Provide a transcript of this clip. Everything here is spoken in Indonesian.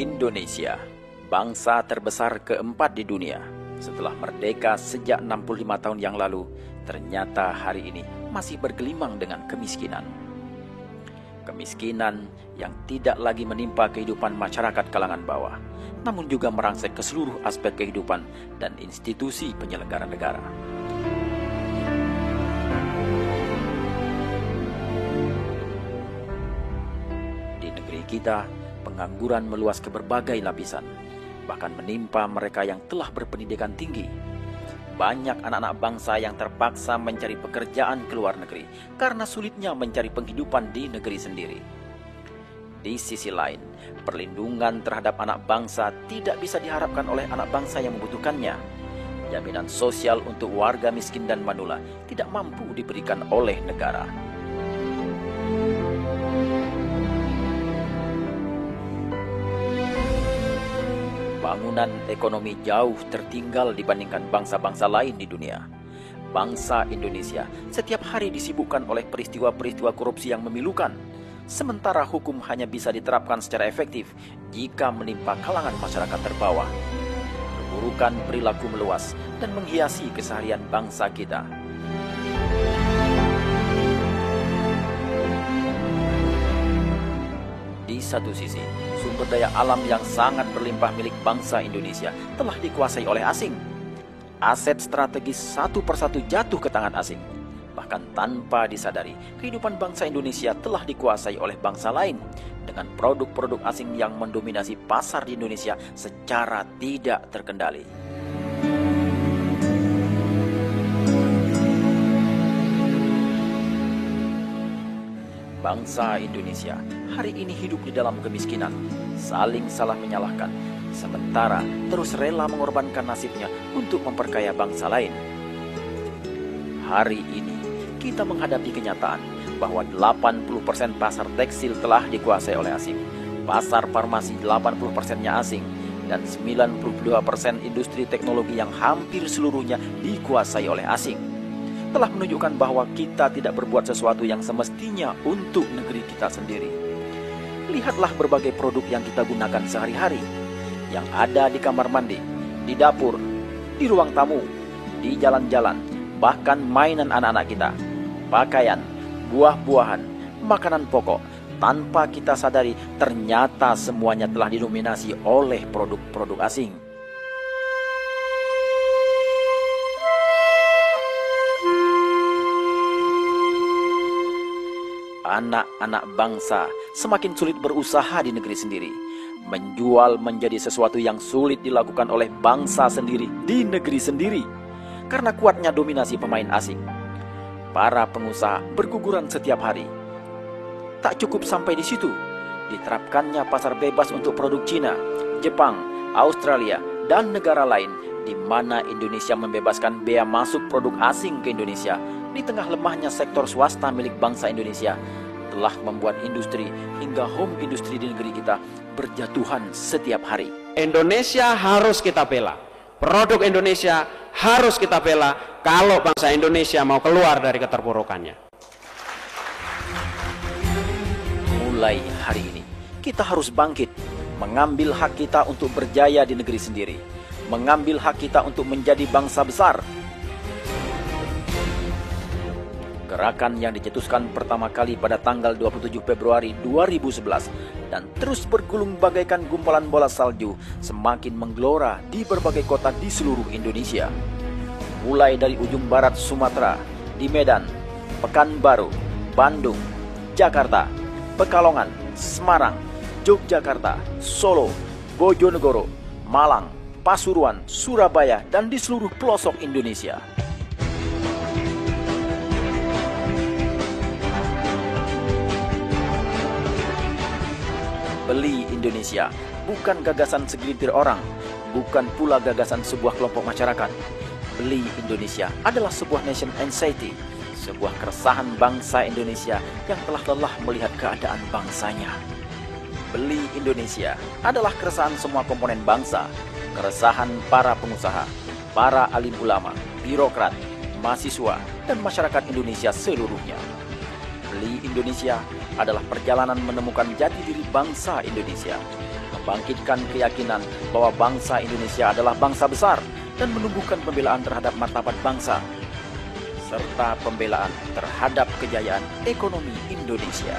Indonesia, bangsa terbesar keempat di dunia. Setelah merdeka sejak 65 tahun yang lalu, ternyata hari ini masih bergelimang dengan kemiskinan. Kemiskinan yang tidak lagi menimpa kehidupan masyarakat kalangan bawah, namun juga merangsek ke seluruh aspek kehidupan dan institusi penyelenggara negara. Di negeri kita, pengangguran meluas ke berbagai lapisan, bahkan menimpa mereka yang telah berpendidikan tinggi. Banyak anak-anak bangsa yang terpaksa mencari pekerjaan ke luar negeri karena sulitnya mencari penghidupan di negeri sendiri. Di sisi lain, perlindungan terhadap anak bangsa tidak bisa diharapkan oleh anak bangsa yang membutuhkannya. Jaminan sosial untuk warga miskin dan manula tidak mampu diberikan oleh negara. Bangunan ekonomi jauh tertinggal dibandingkan bangsa-bangsa lain di dunia. Bangsa Indonesia setiap hari disibukkan oleh peristiwa-peristiwa korupsi yang memilukan, sementara hukum hanya bisa diterapkan secara efektif jika menimpa kalangan masyarakat terbawah. Keburukan perilaku meluas dan menghiasi keseharian bangsa kita. Di satu sisi, sumber daya alam yang sangat berlimpah milik bangsa Indonesia telah dikuasai oleh asing. Aset strategis satu persatu jatuh ke tangan asing. Bahkan tanpa disadari, kehidupan bangsa Indonesia telah dikuasai oleh bangsa lain dengan produk-produk asing yang mendominasi pasar di Indonesia secara tidak terkendali. Bangsa Indonesia hari ini hidup di dalam kemiskinan, saling salah menyalahkan, sementara terus rela mengorbankan nasibnya untuk memperkaya bangsa lain. Hari ini kita menghadapi kenyataan bahwa 80% pasar tekstil telah dikuasai oleh asing, pasar farmasi 80%-nya asing, dan 92% industri teknologi yang hampir seluruhnya dikuasai oleh asing. Telah menunjukkan bahwa kita tidak berbuat sesuatu yang semestinya untuk negeri kita sendiri. Lihatlah berbagai produk yang kita gunakan sehari-hari, yang ada di kamar mandi, di dapur, di ruang tamu, di jalan-jalan, bahkan mainan anak-anak kita, pakaian, buah-buahan, makanan pokok. Tanpa kita sadari, ternyata semuanya telah didominasi oleh produk-produk asing. Anak-anak bangsa semakin sulit berusaha di negeri sendiri. Menjual menjadi sesuatu yang sulit dilakukan oleh bangsa sendiri di negeri sendiri karena kuatnya dominasi pemain asing. Para pengusaha berguguran setiap hari. Tak cukup sampai di situ, diterapkannya pasar bebas untuk produk Cina, Jepang, Australia, dan negara lain di mana Indonesia membebaskan bea masuk produk asing ke Indonesia. Di tengah lemahnya sektor swasta milik bangsa Indonesia telah membuat industri hingga home industri di negeri kita berjatuhan setiap hari. Indonesia harus kita bela. Produk Indonesia harus kita bela kalau bangsa Indonesia mau keluar dari keterpurukannya. Mulai hari ini, kita harus bangkit, mengambil hak kita untuk berjaya di negeri sendiri, mengambil hak kita untuk menjadi bangsa besar. Gerakan yang dicetuskan pertama kali pada tanggal 27 Februari 2011 dan terus bergulung bagaikan gumpalan bola salju semakin menggelora di berbagai kota di seluruh Indonesia. Mulai dari ujung barat Sumatera, di Medan, Pekanbaru, Bandung, Jakarta, Pekalongan, Semarang, Yogyakarta, Solo, Bojonegoro, Malang, Pasuruan, Surabaya, dan di seluruh pelosok Indonesia. Beli Indonesia bukan gagasan segelintir orang, bukan pula gagasan sebuah kelompok masyarakat. Beli Indonesia adalah sebuah nation anxiety, sebuah keresahan bangsa Indonesia yang telah lelah melihat keadaan bangsanya. Beli Indonesia adalah keresahan semua komponen bangsa, keresahan para pengusaha, para alim ulama, birokrat, mahasiswa, dan masyarakat Indonesia seluruhnya. Beli Indonesia adalah perjalanan menemukan jati diri bangsa Indonesia, membangkitkan keyakinan bahwa bangsa Indonesia adalah bangsa besar dan menumbuhkan pembelaan terhadap martabat bangsa, serta pembelaan terhadap kejayaan ekonomi Indonesia.